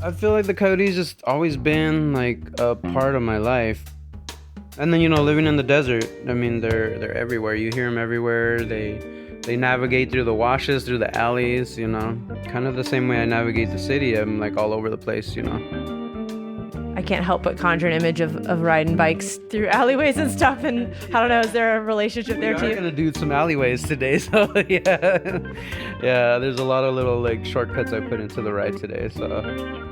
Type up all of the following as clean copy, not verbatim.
I feel like the coyotes just always been like a part of my life. And then living in the desert, I mean, they're everywhere. You hear them everywhere. They navigate through the washes, through the alleys. Kind of the same way I navigate the city. I'm like all over the place. I can't help but conjure an image of riding bikes through alleyways and stuff. And I don't know, is there a relationship there too? We're gonna do some alleyways today, so yeah, yeah. There's a lot of little like shortcuts I put into the ride today, so.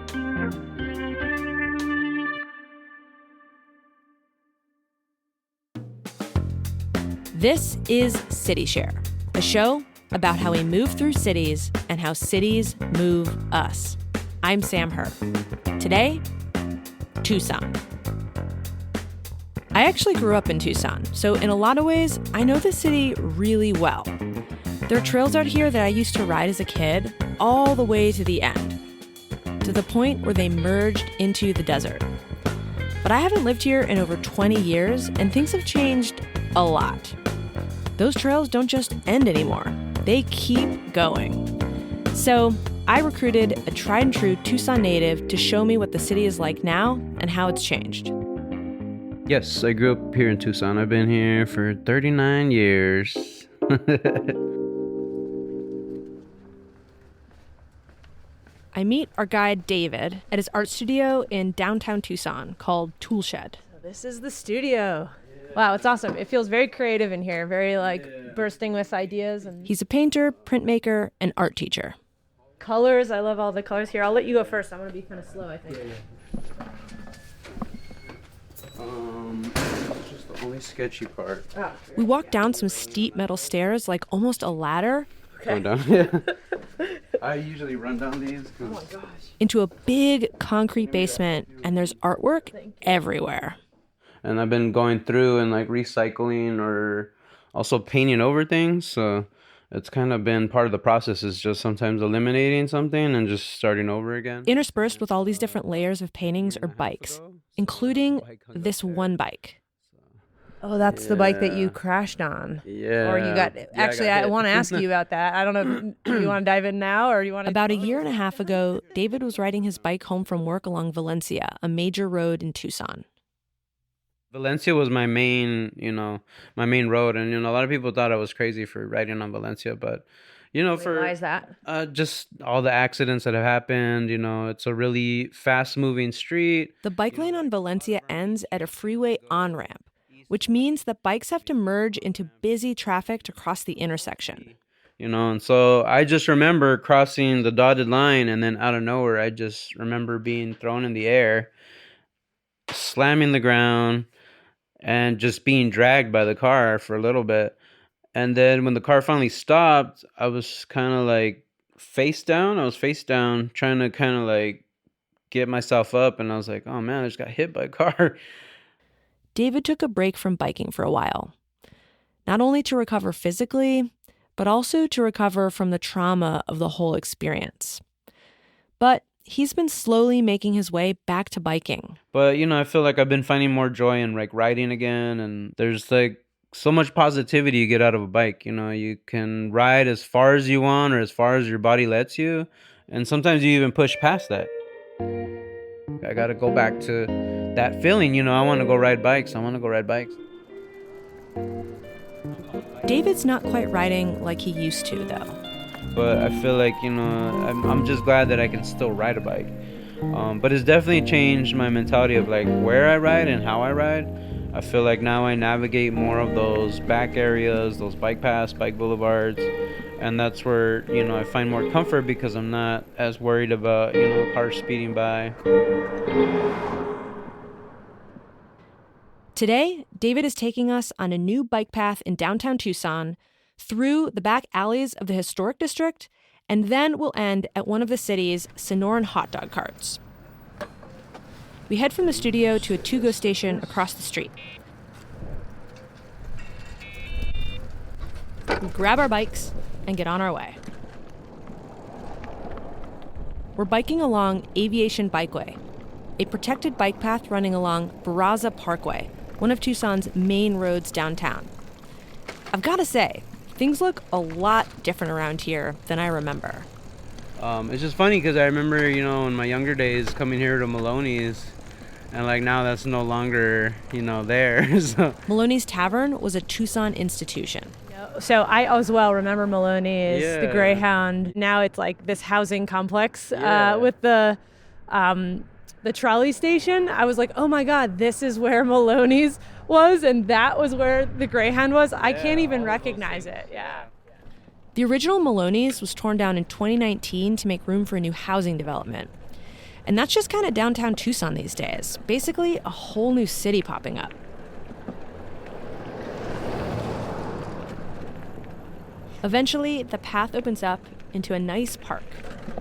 This is City Share, a show about how we move through cities and how cities move us. I'm Sam Herr. Today, Tucson. I actually grew up in Tucson, so in a lot of ways, I know the city really well. There are trails out here that I used to ride as a kid, all the way to the end, to the point where they merged into the desert. But I haven't lived here in over 20 years, and things have changed a lot. Those trails don't just end anymore. They keep going. So I recruited a tried and true Tucson native to show me what the city is like now and how it's changed. Yes, I grew up here in Tucson. I've been here for 39 years. I meet our guide David at his art studio in downtown Tucson called Toolshed. So this is the studio. Wow, it's awesome. It feels very creative in here, very bursting with ideas. And he's a painter, printmaker, and art teacher. Colors, I love all the colors here. I'll let you go first. I'm going to be kind of slow, I think. That's just the only sketchy part. Oh. We walk down some steep metal stairs, like almost a ladder. Okay. Go down, yeah. I usually run down these. Oh my gosh. Into a big concrete basement, and there's artwork everywhere. And I've been going through and like recycling or also painting over things. So it's kind of been part of the process, is just sometimes eliminating something and just starting over again. Interspersed with all these different layers of paintings are bikes, including this one bike. Oh, that's the bike that you crashed on. Yeah. Or you got, actually, I want to ask you about that. I don't know if you want to dive in now or you want to. About a year and a half ago, David was riding his bike home from work along Valencia, a major road in Tucson. Valencia was my main road. And, a lot of people thought I was crazy for riding on Valencia. But, Why is that? Just all the accidents that have happened. It's a really fast-moving street. The bike lane on Valencia ends at a freeway on-ramp, which means that bikes have to merge into busy traffic to cross the intersection. And so I just remember crossing the dotted line, and then out of nowhere, I just remember being thrown in the air, slamming the ground, and just being dragged by the car for a little bit. And then when the car finally stopped, I was kind of like face down. I was face down, trying to kind of like get myself up. And I was like, oh man, I just got hit by a car. David took a break from biking for a while, not only to recover physically, but also to recover from the trauma of the whole experience. But he's been slowly making his way back to biking. But, I feel like I've been finding more joy in like riding again. And there's like so much positivity you get out of a bike. You can ride as far as you want or as far as your body lets you. And sometimes you even push past that. I got to go back to that feeling. I want to go ride bikes. David's not quite riding like he used to, though. But I feel like, I'm just glad that I can still ride a bike. But it's definitely changed my mentality of like where I ride and how I ride. I feel like now I navigate more of those back areas, those bike paths, bike boulevards. And that's where, I find more comfort because I'm not as worried about, cars speeding by. Today, David is taking us on a new bike path in downtown Tucson, through the back alleys of the historic district, and then we'll end at one of the city's Sonoran hot dog carts. We head from the studio to a to-go station across the street. We grab our bikes and get on our way. We're biking along Aviation Bikeway, a protected bike path running along Barraza Parkway, one of Tucson's main roads downtown. I've got to say, things look a lot different around here than I remember. It's just funny because I remember, in my younger days coming here to Maloney's, and like now that's no longer, there. So Maloney's Tavern was a Tucson institution. So I as well remember Maloney's, the Yeah. Greyhound. Now it's like this housing complex Yeah. with the trolley station. I was like, oh my God, this is where Maloney's was, and that was where the Greyhound was. I can't even recognize it. Yeah. The original Maloney's was torn down in 2019 to make room for a new housing development. And that's just kind of downtown Tucson these days. Basically, a whole new city popping up. Eventually, the path opens up into a nice park.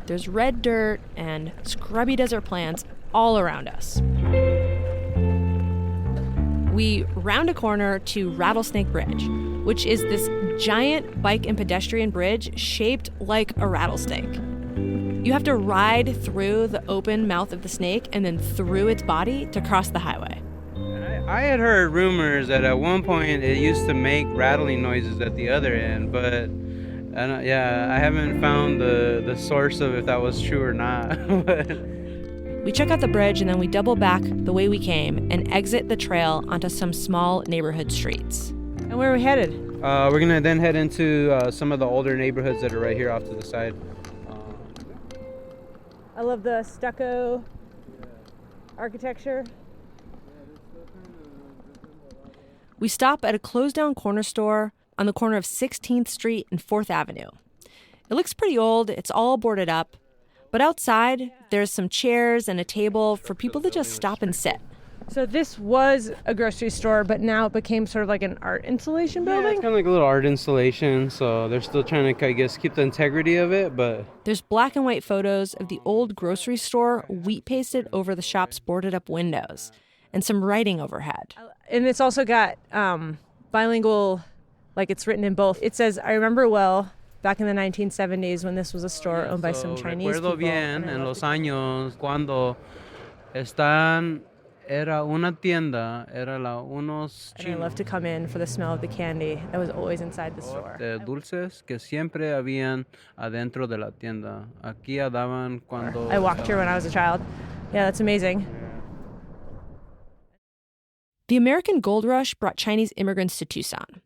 There's red dirt and scrubby desert plants all around us. We round a corner to Rattlesnake Bridge, which is this giant bike and pedestrian bridge shaped like a rattlesnake. You have to ride through the open mouth of the snake and then through its body to cross the highway. I had heard rumors that at one point it used to make rattling noises at the other end, but I haven't found the source of if that was true or not. We check out the bridge and then we double back the way we came and exit the trail onto some small neighborhood streets. And where are we headed? We're gonna then head into some of the older neighborhoods that are right here off to the side. I love the stucco architecture. We stop at a closed-down corner store on the corner of 16th Street and 4th Avenue. It looks pretty old, it's all boarded up, but outside there's some chairs and a table for people to just stop and sit. So this was a grocery store, but now it became sort of like an art installation Yeah, building? it's kind of like a little art installation, so they're still trying to, I guess, keep the integrity of it, but... There's black and white photos of the old grocery store wheat pasted over the shop's boarded up windows and some writing overhead. And it's also got bilingual, like it's written in both. It says, I remember well, back in the 1970s when this was a store owned by some Chinese people. Recuerdo bien en los años cuando era una tienda, era unos And I love to come in for the smell of the candy that was always inside the store. de dulces que siempre habían adentro de la tienda. Aquí daban cuando... I walked here when I was a child. Yeah, that's amazing. The American Gold Rush brought Chinese immigrants to Tucson.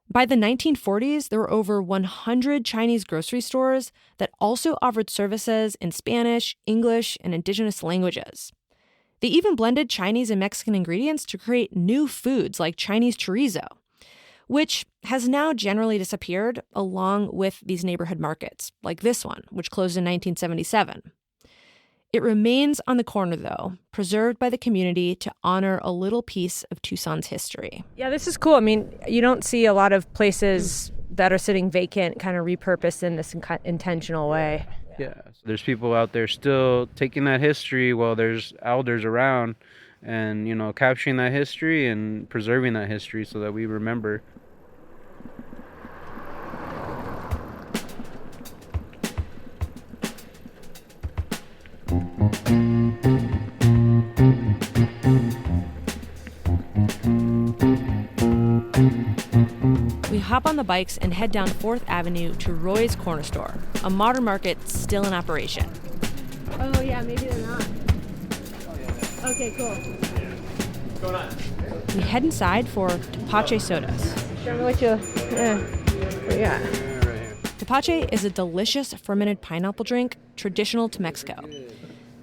By the 1940s, there were over 100 Chinese grocery stores that also offered services in Spanish, English, and indigenous languages. They even blended Chinese and Mexican ingredients to create new foods like Chinese chorizo, which has now generally disappeared along with these neighborhood markets, like this one, which closed in 1977. It remains on the corner, though, preserved by the community to honor a little piece of Tucson's history. Yeah, this is cool. I mean, you don't see a lot of places that are sitting vacant, kind of repurposed in this intentional way. Yeah, so there's people out there still taking that history while there's elders around and, capturing that history and preserving that history so that we remember. We hop on the bikes and head down 4th Avenue to Roy's Corner Store, a modern market still in operation. Oh, yeah, maybe they're not. Okay, cool. What's going on? We head inside for tepache sodas. Show me what you got. Tepache is a delicious fermented pineapple drink traditional to Mexico.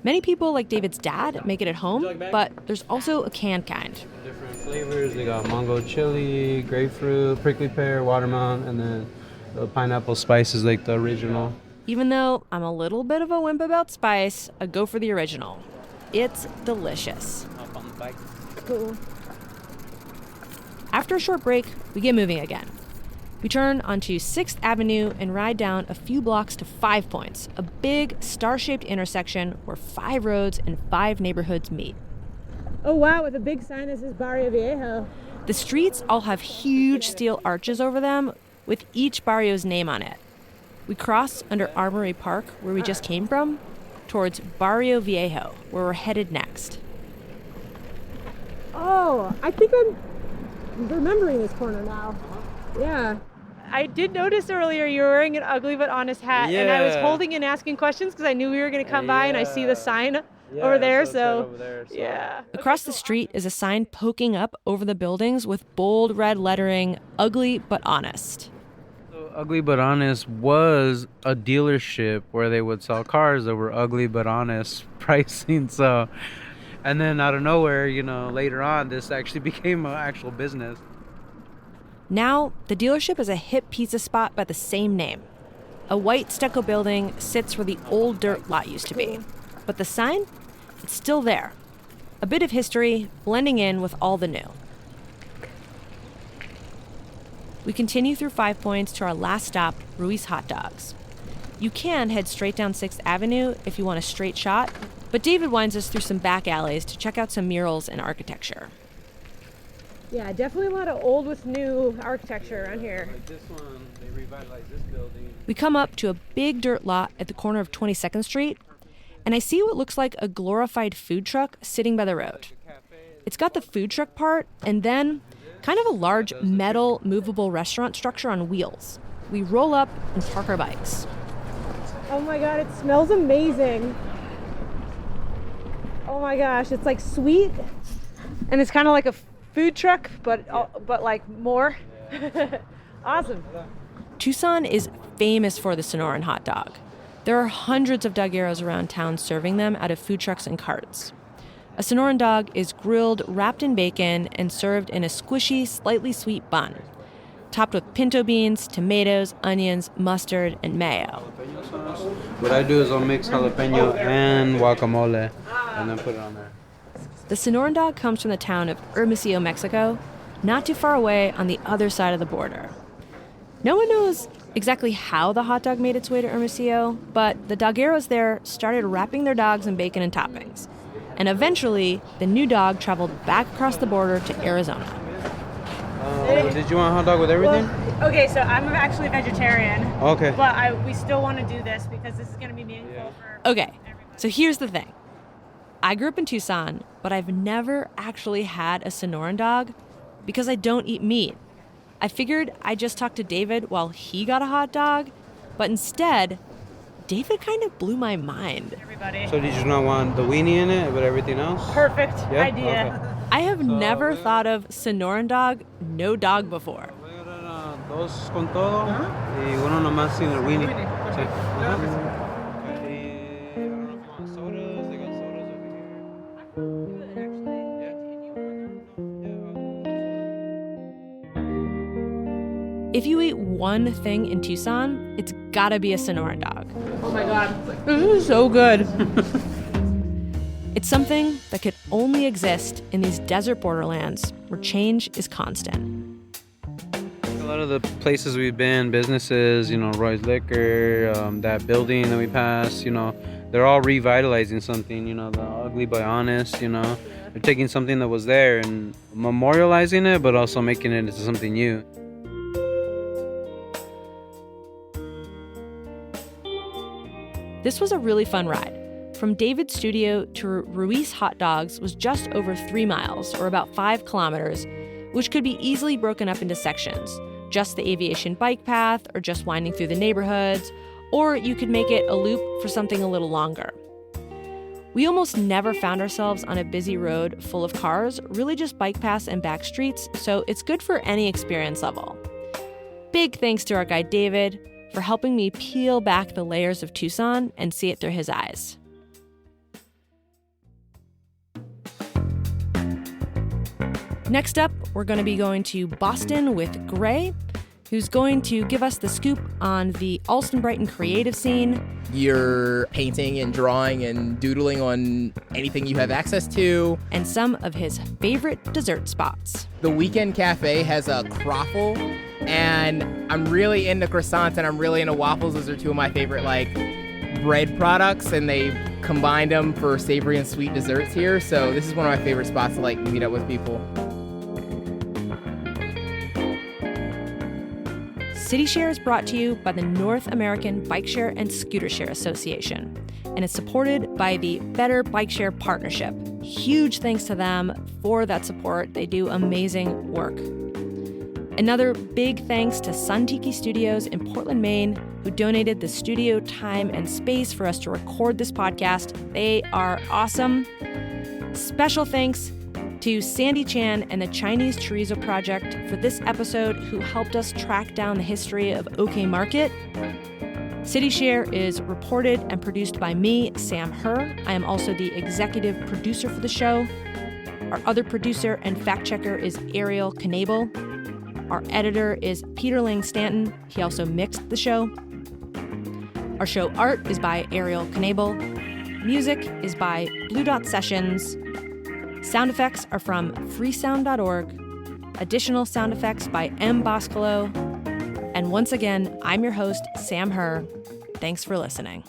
Many people, like David's dad, make it at home, but there's also a canned kind. Different flavors. They got mango chili, grapefruit, prickly pear, watermelon, and then the pineapple spice is like the original. Even though I'm a little bit of a wimp about spice, I go for the original. It's delicious. Up on the bike. Cool. After a short break, we get moving again. We turn onto 6th Avenue and ride down a few blocks to 5 Points, a big star-shaped intersection where 5 roads and 5 neighborhoods meet. Oh, wow, with a big sign that says Barrio Viejo. The streets all have huge steel arches over them with each barrio's name on it. We cross under Armory Park, where we just came from, towards Barrio Viejo, where we're headed next. Oh, I think I'm remembering this corner now. Yeah. I did notice earlier you were wearing an ugly but honest hat, and I was Yeah. holding and asking questions because I knew we were going to come by, and I see the sign over there. it's right So, over there, so- yeah. Across the street is a sign poking up over the buildings with bold red lettering, ugly but honest. So Ugly But Honest was a dealership where they would sell cars that were ugly but honest pricing. So, and then out of nowhere, later on, this actually became an actual business. Now, the dealership is a hip pizza spot by the same name. A white stucco building sits where the old dirt lot used to be. But the sign? It's still there. A bit of history blending in with all the new. We continue through 5 Points to our last stop, Ruiz Hot Dogs. You can head straight down 6th Avenue if you want a straight shot, but David winds us through some back alleys to check out some murals and architecture. Yeah, definitely a lot of old with new architecture around here. Like this one, they revitalized this building. We come up to a big dirt lot at the corner of 22nd Street, and I see what looks like a glorified food truck sitting by the road. It's got the food truck part, and then kind of a large metal movable restaurant structure on wheels. We roll up and park our bikes. Oh my God, it smells amazing. Oh my gosh, it's like sweet, and it's kind of like a food truck, but like more. Awesome. Tucson is famous for the Sonoran hot dog. There are hundreds of dogueros around town serving them out of food trucks and carts. A Sonoran dog is grilled, wrapped in bacon, and served in a squishy, slightly sweet bun, topped with pinto beans, tomatoes, onions, mustard, and mayo. What I do is I'll mix jalapeno and guacamole and then put it on there. The Sonoran dog comes from the town of Hermosillo, Mexico, not too far away on the other side of the border. No one knows exactly how the hot dog made its way to Hermosillo, but the dogueros there started wrapping their dogs in bacon and toppings. And eventually, the new dog traveled back across the border to Arizona. Did you want a hot dog with everything? Well, okay, so I'm actually vegetarian, Okay. but we still want to do this because this is going to be meaningful for Okay, everybody. so here's the thing. I grew up in Tucson, but I've never actually had a Sonoran dog because I don't eat meat. I figured I'd just talk to David while he got a hot dog, but instead, David kind of blew my mind. Everybody. So did you not want the weenie in it, but everything else? Perfect Yeah? idea. Okay. I have never thought of Sonoran dog, no dog before. Voy a agarrar dos con todo y uno nomás sin el weenie. Sí. Ajá. Y I don't know if you want sodas. They got sodas over here. If you eat one thing in Tucson, it's gotta be a Sonoran dog. Oh my God, this is so good. It's something that could only exist in these desert borderlands where change is constant. A lot of the places we've been, businesses, Roy's Liquor, that building that we passed, they're all revitalizing something, the Ugly but Honest, They're taking something that was there and memorializing it, but also making it into something new. This was a really fun ride. From David's studio to Ruiz Hot Dogs was just over 3 miles, or about 5 kilometers, which could be easily broken up into sections. Just the aviation bike path, or just winding through the neighborhoods, or you could make it a loop for something a little longer. We almost never found ourselves on a busy road full of cars, really just bike paths and back streets, so it's good for any experience level. Big thanks to our guide David for helping me peel back the layers of Tucson and see it through his eyes. Next up, we're going to be going to Boston with Gray, who's going to give us the scoop on the Allston-Brighton creative scene. You're painting and drawing and doodling on anything you have access to. And some of his favorite dessert spots. The Weekend Cafe has a croffle, and I'm really into croissants and I'm really into waffles. Those are two of my favorite bread products, and they combined them for savory and sweet desserts here. So this is one of my favorite spots to meet up with people. City Share is brought to you by the North American Bike Share and Scooter Share Association, and it's supported by the Better Bike Share Partnership. Huge thanks to them for that support. They do amazing work. Another big thanks to Sun Tiki Studios in Portland, Maine, who donated the studio time and space for us to record this podcast. They are awesome. Special thanks to Sandy Chan and the Chinese Chorizo Project for this episode, who helped us track down the history of OK Market. City Share is reported and produced by me, Sam Herr. I am also the executive producer for the show. Our other producer and fact checker is Ariel Knabel. Our editor is Peter Lang Stanton. He also mixed the show. Our show art is by Ariel Knabel. Music is by Blue Dot Sessions. Sound effects are from freesound.org. Additional sound effects by mboscolo. And once again, I'm your host, Sam Herr. Thanks for listening.